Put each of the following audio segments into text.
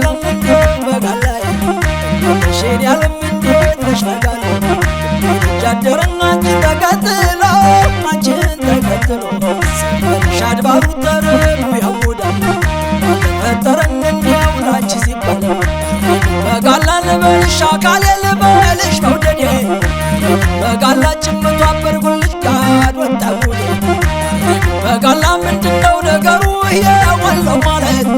በጋላም እንዲው በጋላይ ሼድ ያለም እንዴት ተሽፈጋል ጃደረን አንቺን ተከትሎ አንቺን ተከትሎ ሻድ ባሩ ተረዱ ያውዳል ተፈጠረን እንዲያው ላንቺ ሲባል በጋላ ልበልሽ አካሌ ልበልሽ መውደዴ በጋላችን መቷበር ጉልሽ ጋድ ወጣ ጉዴ በጋላ ምንድነው ነገሩ የወለው ማለት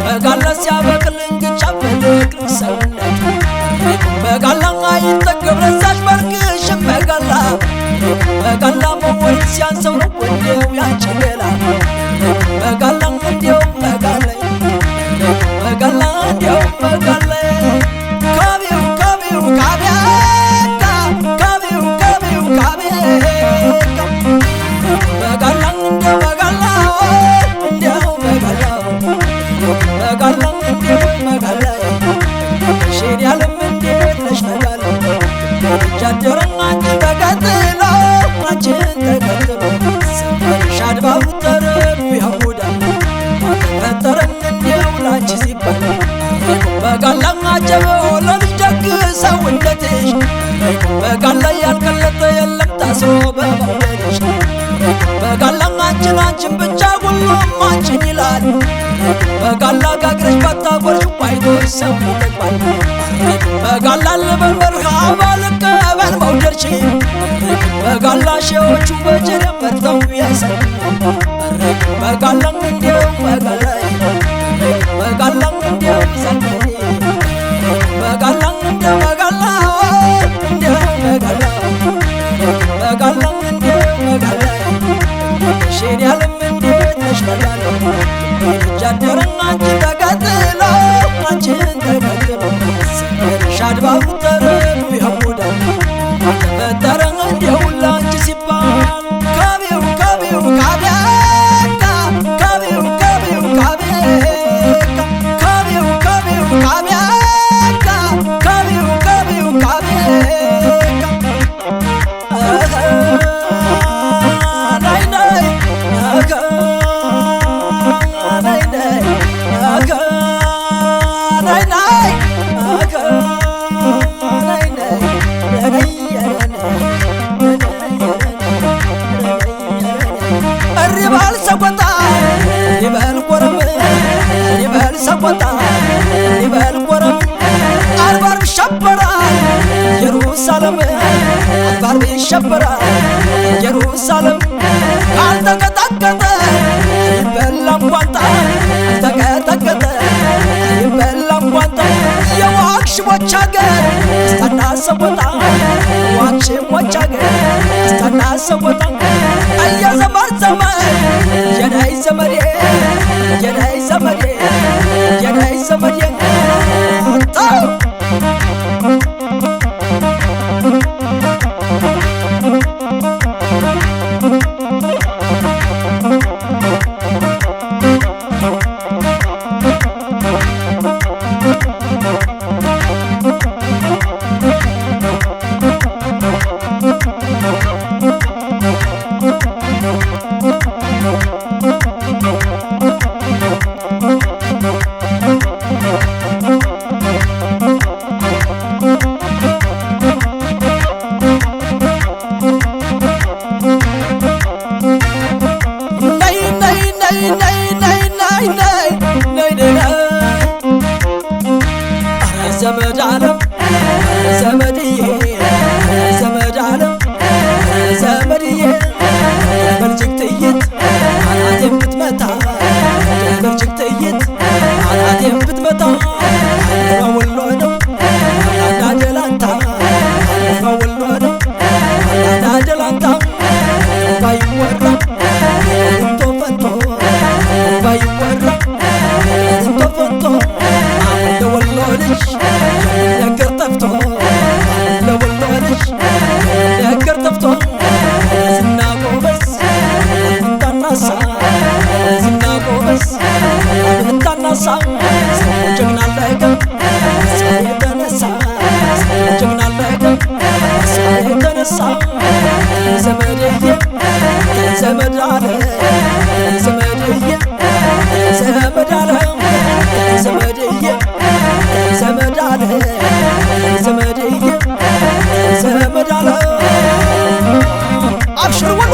በጋላ ሲያበቅል እንግጫ ፍቅር ሰውነት በጋላ አይጠገብ ረሳሽ በርግሽ በጋላ በጋላ መወል ሲያንሰው ነው ወንዴው ያንቺ ገላ በጋላ እንዲው በጋላ በጋላ እንዲው በጋላ ካቢው ካቢው ካቢያካ ካቢው ካቢው ካቢያካ በጋላ እንዲው በጋላ እንዲው በጋላ በጋላ እንዲው በጋላ ሼድ ያለም እንዴት ተሽፈጋል ጃደረን አንቺን ተከትሎ አንቺን ተከትሎ ሻድ ባሩ ተረዱ ያውዳል ተፈጠረን እንዲው ላንቺ ሲባል በጋላ አጀበው ለልጅ ደግ ሰውነትሽ በጋላ ያልቀለጠ የለም ታስሮ በመውደድሽ በጋላ አንቺን ብቻ ሁሉም አንቺን ይላል በጋላ ጋግረሽ ባታጎርሽ ባይቶሽ ሰው ይጠግባል በጋላ ልበል መርሃባ ልቀበል መውደድሽ በጋላ ሼዎቹ በጀር መርተው ያሰል በጋላ እንዲው በጋላ በጋላ እንዲው ዘንበኔ በጋላ እንዲው በጋላ እንዲው በጋላ በጋላ እንዲው በጋላ ሼድ ያለም እንዴት ተሽፈጋል ጃደረን አንቺን ተከትሎ አንቺን ተከትሎ ሻድ ባሩ ተረዱ ያውዳል ተፈጠረን እንዲው ላንቺ ሲባል ካቢው ካቢው ካቢያካ ካቢው ካቢው ካቢያካ ካቢው ካቢው ካቢያካ ካቢው ካቢው ካቢያካ ናይ ናይ አጋ ናይ ናይ አጋ ናይ ናይ አጋ ናይ ናይ ሪባል ሰቆጣ ሪባል ቆረም ሪባል ሰቆጣ ሪባል ቆረም አርባር ሸበራ ኢየሩሳሌም አርባር ሸበራ ኢየሩሳሌም ካልተቀጠቀጠ ይበላም ቋንጣ ተቀጠቀጠ ይበላም ቋንጣ የዋክሽሞች አገር እስታና ሰቆጣ ዋክሽሞች አገር እስታና ሰቆጣ አየዘመር ዘመን የናይ ዘመዴ የናይ ዘመዴ የናይ ዘመዴ ታው ዘመድ ዓለም ዘመድዬ ዘመድ ዓለም ዘመድዬ በልጅግ ጥይት አናቴን ብትመታ በልጅግ ጥይት አናቴን ብትመታ ወሎ ነው ያዳደላንታ ወሎ ነው ያዳደላንታ ባይወራ እንቶ ፈንቶ ባይወራ እንቶ ፈንቶ ለወሎ ልጅ ነገር ጠፍቶ ለወሎ ልጅ ነገር ጠፍቶ ዝና ጎበዝ እንታናሳ ዝና ጎበዝ እንታናሳ ጀግና አለቀ የተነሳ ጀግና አለቀ የተነሳ ዘመድዬ ዘመድ አለ ዘመድዬ ዘመድ አለ ዘመድዬ ዘመድ አለ ዘመድዬ ዘመድ አለ አብሽር ወሎ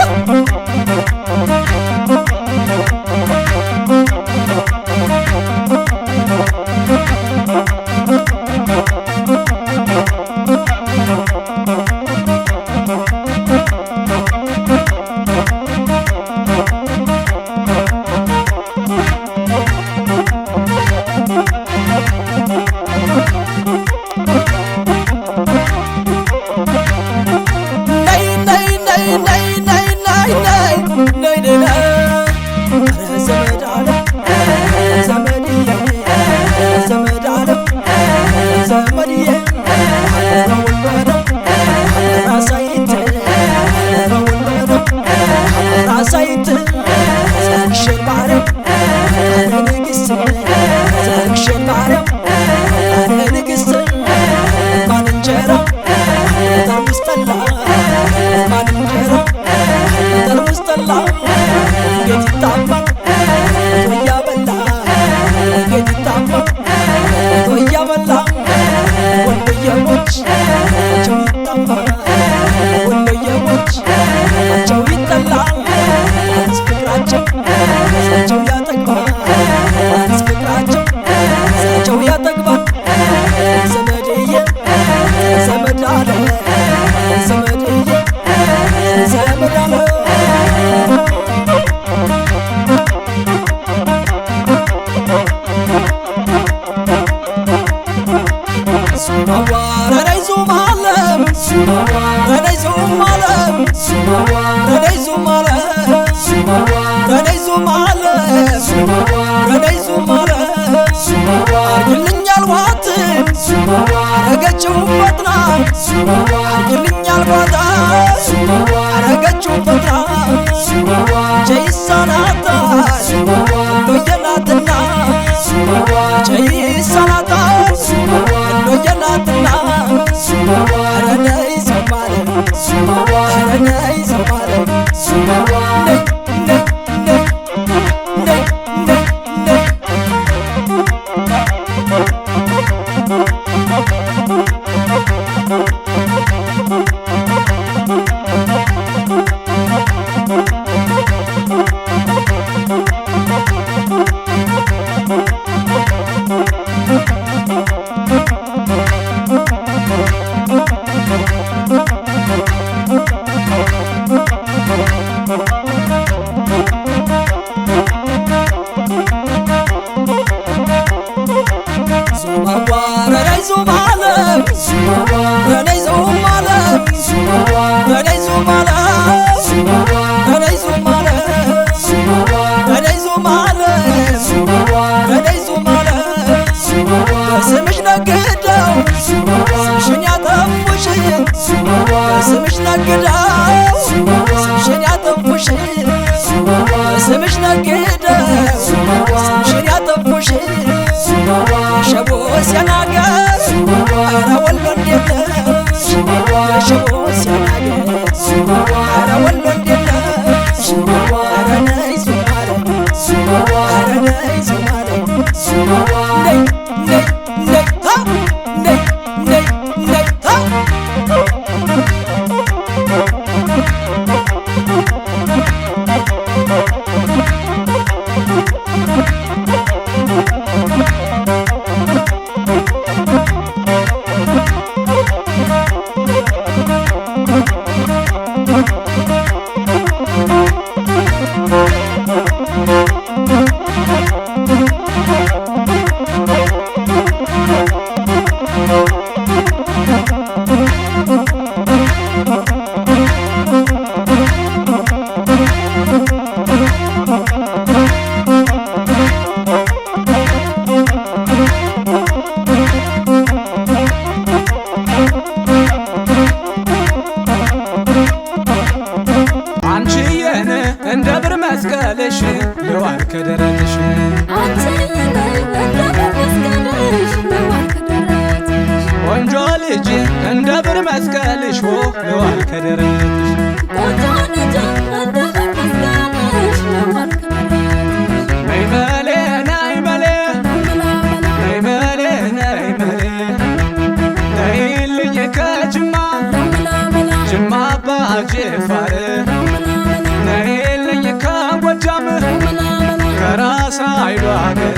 ኃይሉ አገር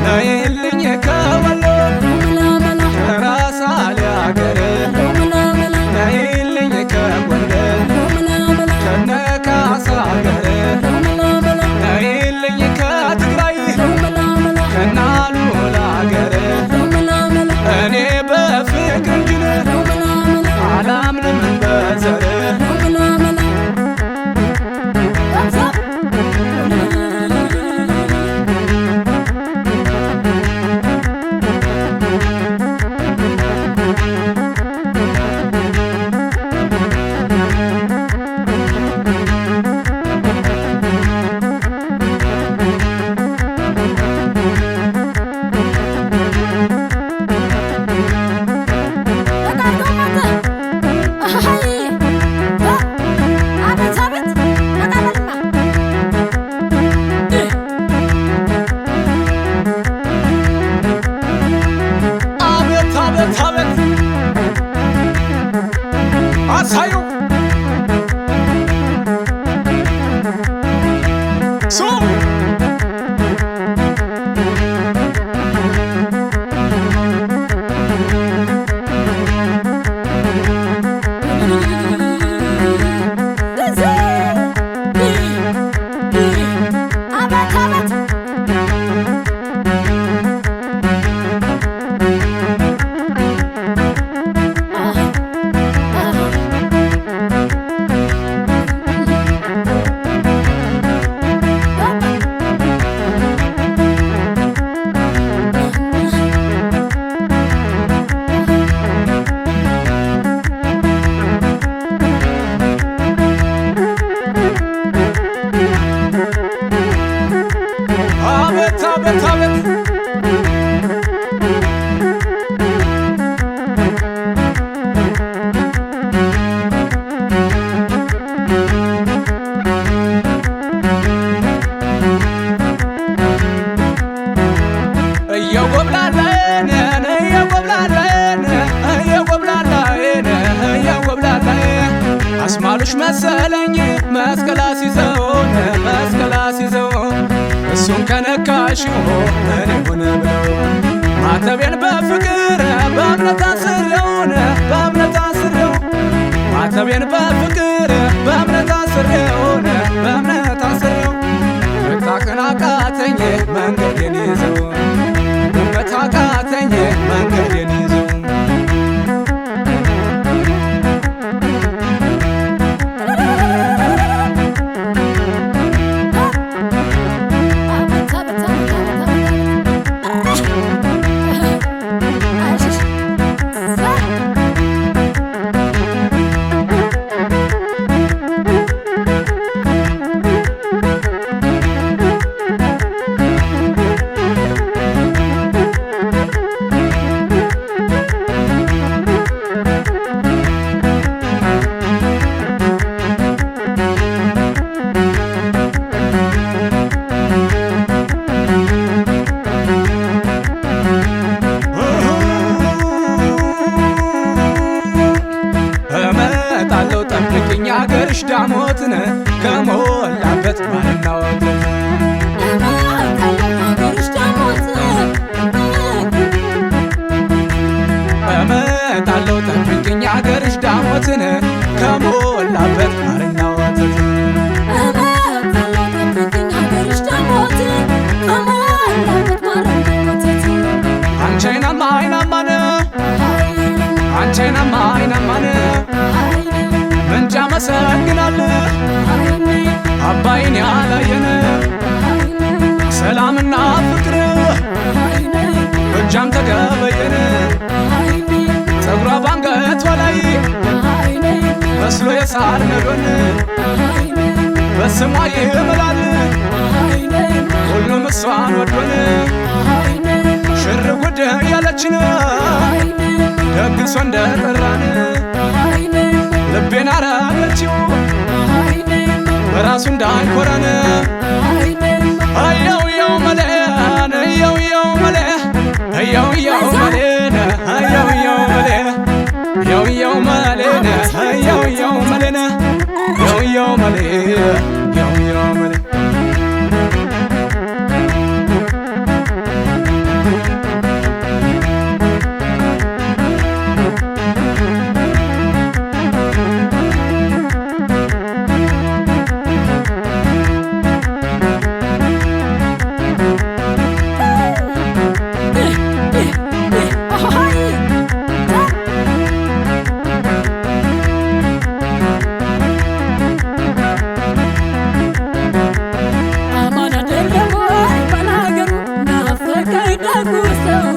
ነይልኝ ከወሎ ራስ አሊ አገር ነይልኝ ከጎንደር ከነካሳ አገር ነይልኝ ከትግራይ ከናሉላ አገር እኔ በፍቅር እንጂ አላምንም በዘር አስማሉሽ መሰለኝ መስቀል አስይዘው እሱን ከነካሽው ምን ይሁን ብለው ማተቤን በፍቅር በእምነት አስሬው ማተቤን በፍቅር በእምነት አስሬው መታቀን አቃተኝ መንገዴን ይዘው አቃተኝ መንገዴን ይዘው አገርሽ ዳሞትን ከሞላበት ባልና ወተት እመጣለሁ ጠብቂኝ አገርሽ ዳሞትን ከሞላበት ባልና ወተት አንቺናማ አይናማን አንቺናማ አይናማን መንጃ መሰግናለ አባይን ያላየን ሰላምና ፍቅር እጃም ተገበየን ጸጉሯ ባንገቷ ላይ መስሎ የሳር ነዶን በስሟ ይምላል ሁሉም እሷን ወዶን ሽር ጉድ ያለችን ደግሶ እንደጠራን ልቤን አረገችው በራሱ እንዳይኮራን አየው መሌን አየው መሌን አየው መሌን አየው መሌን አየው መሌን አየው መሌን አየው መሌን ሰው